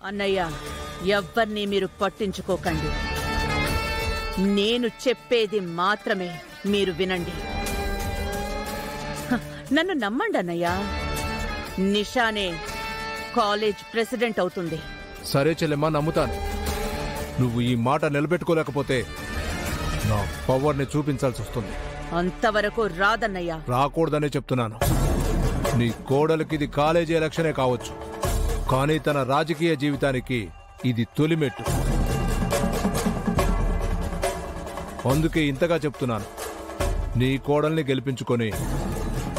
అన్నయ్య, ఎవ్వర్నీ మీరు పట్టించుకోకండి. నేను చెప్పేది మాత్రమే మీరు వినండి. నన్ను నమ్మండి అన్నయ్య. నిషానే కాలేజ్ ప్రెసిడెంట్ అవుతుంది. సరే చెల్లెమ్మా, నమ్ముతాను. నువ్వు ఈ మాట నిలబెట్టుకోలేకపోతే నా పవర్ని చూపించాల్సి వస్తుంది. అంతవరకు రాదన్నయ్య. రాకూడదనే చెప్తున్నాను. నీ కోడలికి ఇది కాలేజీ ఎలక్షనే కావచ్చు, కానీ తన రాజకీయ జీవితానికి ఇది తొలిమెట్టు. అందుకే ఇంతగా చెప్తున్నాను, నీ కోడల్ని గెలిపించుకొని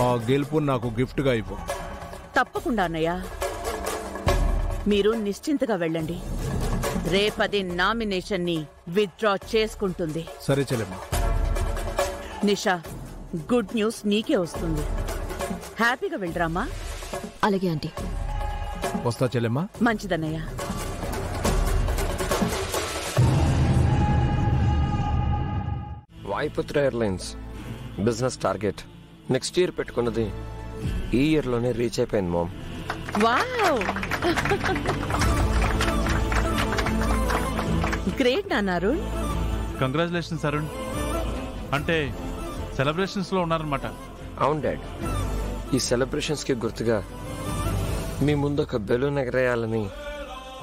ఆ గెలుపు నాకు గిఫ్ట్గా ఇవ్వు. తప్పకుండా అన్నయ్య. మీరు నిశ్చింతగా వెళ్ళండి. రేపది నామినేషన్ని విత్డ్రా చేసుకుంటుంది. సరే చెల్లెమ్మా. నిషా, గుడ్ న్యూస్ నీకే వస్తుంది. హ్యాపీగా వెళ్ళరామా. అలాగే ఆంటీ. వస్తా చెల్లెమ్మా. మంచిదన్నయ్య. Vayuputra airlines business target next year పెట్టుకున్నది ఈ ఇయర్ లోనే రీచ్ అయిపోయింది మామ్. వావ్, గ్రేట్ నాన్న అరుణ్. కంగ్రాచులేషన్స్ అరుణ్. అంటే సెలబ్రేషన్స్ లో ఉన్నారనమాట. అవును డాడ్, ఈ సెలబ్రేషన్స్ కి గుర్తుగా మీ ముందు ఒక బెలూన్ ఎగరేయాలని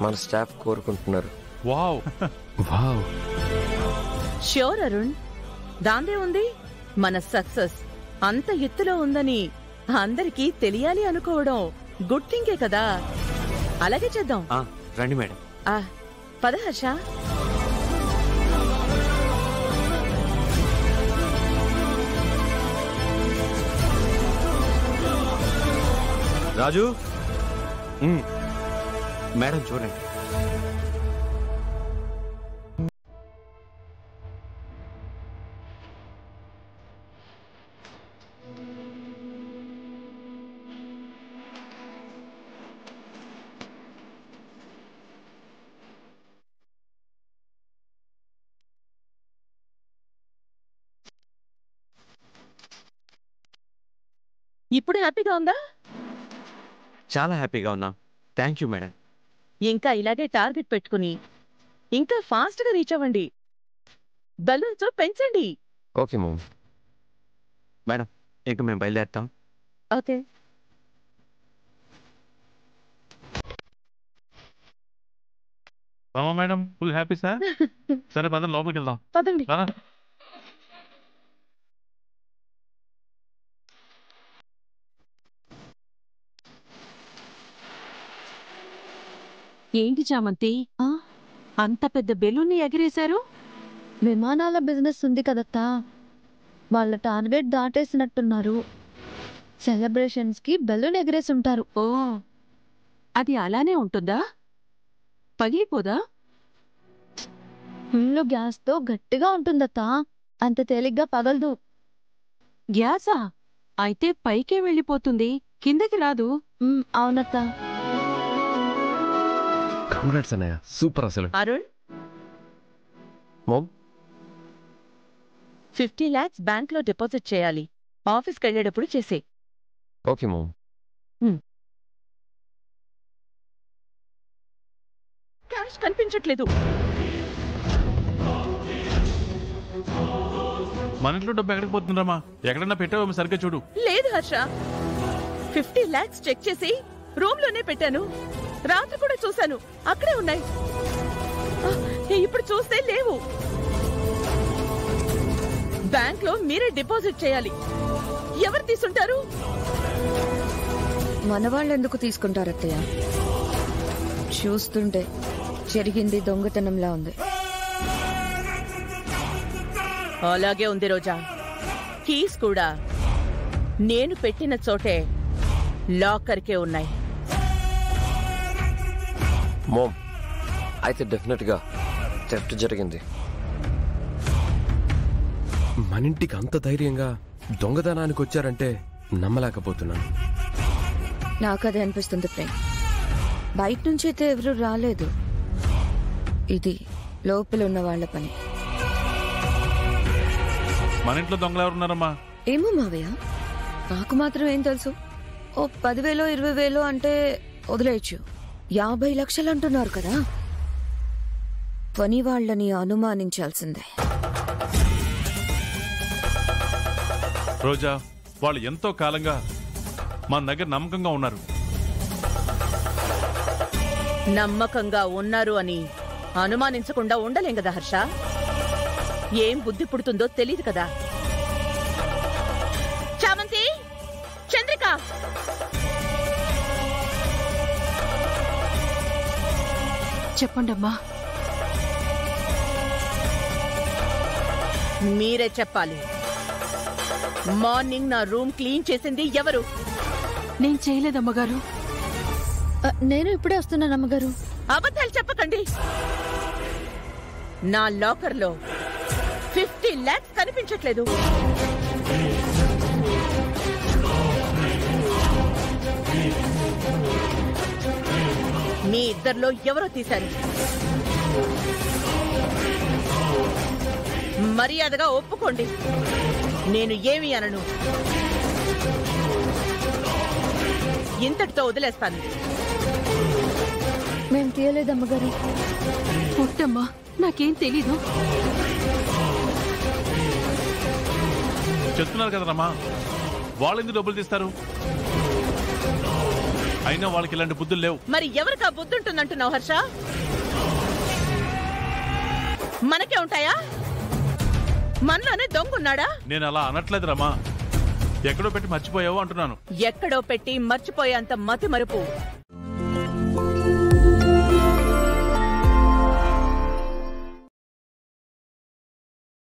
మన స్టాఫ్ కోరుకుంటున్నారు. Wow wow. ష్యూర్ అరుణ్, దాందే ఉంది. మన సక్సెస్ అంత ఎత్తులో ఉందని అందరికీ తెలియాలి అనుకోవడం గుడ్ థింగే కదా. అలాగే చేద్దాం. రండి మేడం. పద హర్ష. రాజు, మేడం చూడండి. ఇప్పుడు హ్యాపీగా ఉందా? చాలా హ్యాపీగా ఉన్నా. Thank you madam. ఇంకా ఇలాగే టార్గెట్ పెట్టుకుని ఇంకా ఫాస్ట్ గా రీచ్ అవ్వండి. బలూన్స్ పెంచండి. Okay ma'am. మేడం, ఇక మేము బయలుదేరుతాం. Okay. Madam full happy sir. సరే పదండి, లోపలికి వెళ్దాం. పదండి. ఏంటి చామంతి, అంత పెద్ద బెలూన్ని ఎగిరేశారు? విమానాల బిజినెస్ ఉంది కదత్తా, వాళ్ళ టార్గెట్ దాటేసినట్టున్నారు. సెలబ్రేషన్స్ కి బెలూన్ ఎగిరేసుంటారు. ఓ, అది అలానే ఉంటుందా? పగిలిపోదా? ఫుల్ గ్యాస్ తో గట్టిగా ఉంటుందత్తా, అంత తేలిగ్గా పగలదు. గ్యాసా? అయితే పైకే వెళ్ళిపోతుంది, కిందకి రాదు. అవునత్తా. కంగ్రాట్స్ అన్నయ్య, సూపర్ అసలు. అరుణ్, మామ్ 50 lakhs బ్యాంక్ లో డిపాజిట్ చేయాలి. ఆఫీస్కి వెళ్ళేటప్పుడు చేసే. Okay ma'am. క్యాష్ కనిపించట్లేదు. మన ఇంట్లో డబ్బు ఎక్కడికి పోతుందమ్మా? ఎక్కడన్నా పెట్టావో సరిగ్గా చూడు. లేదు హర్ష, 50 lakhs చెక్ చేసి రూమ్ లోనే పెట్టాను. రాత్రి కూడా చూశాను, అక్కడే ఉన్నాయి. ఇప్పుడు చూస్తే లేవు. బ్యాంక్ లో మీరే డిపాజిట్ చేయాలి. ఎవరు తీసుంటారు? మన వాళ్ళు ఎందుకు తీసుకుంటారు అత్తయ్య? చూస్తుంటే జరిగింది దొంగతనంలా ఉంది. అలాగే ఉంది రోజా. కీస్ కూడా నేను పెట్టిన చోటే లాకర్కే ఉన్నాయి. మామ్, అయితే డెఫినెట్ గా థెఫ్ట్ జరిగింది. మన ఇంటికి అంత ధైర్యంగా దొంగతనానికి వచ్చారంటే నమ్మలేకపోతున్నాను. నాకదే అనిపిస్తుంది ప్రేమ్. బయట నుంచి అయితే ఎవరు రాలేదు. ఇది లోపల ఉన్న వాళ్ళ పని. మన ఇంట్లో దొంగలు ఎవరున్నారమ్మా? ఏమో మావయ్య, నాకు మాత్రం ఏం తెలుసు. ఓ 10,000 20,000 అంటే వదిలేయచ్చు. 50 లక్షలు అంటున్నారు కదా, పని వాళ్ళని అనుమానించాల్సిందే. రోజా, వాళ్ళు ఎంతో కాలంగా మన దగ్గర నమ్మకంగా ఉన్నారు. నమ్మకంగా ఉన్నారు అని అనుమానించకుండా ఉండలేం కదా హర్ష. ఏం బుద్ధి పుడుతుందో తెలీదు కదా. చామంతి, చంద్రిక, చెప్పండమ్మా. మీరే చెప్పాలి. మార్నింగ్ నా రూమ్ క్లీన్ చేసింది ఎవరు? నేను చేయలేదమ్మగారు. నేను ఇప్పుడే వస్తున్నాను అమ్మగారు. అబద్ధాలు చెప్పకండి. నా లాకర్లో 50 lakhs కనిపించట్లేదు. మీ ఇద్దరిలో ఎవరో తీశారు. మర్యాదగా ఒప్పుకోండి. నేను ఏమీ అనను. ఇంతటితో వదిలేస్తాను. మేము తీయలేదమ్మగారు. పుట్టమ్మా, నాకేం తెలీదు. చెప్తున్నారు కదమ్మా, వాళ్ళు ఎందుకు డబ్బులు తీస్తారు? అయినా వాళ్ళకి ఇలాంటి బుద్ధులు లేవు. మరి ఎవరికి ఆ బుద్ధి ఉంటుందంటున్నావు హర్ష? మనకే ఉంటాయా? మనలోనే దొంగున్నాడా? నేను అలా అనట్లేదు రమ్మా. ఎక్కడో పెట్టి మర్చిపోయావు అంటున్నాను. ఎక్కడో పెట్టి మర్చిపోయేంత మతి మరుపు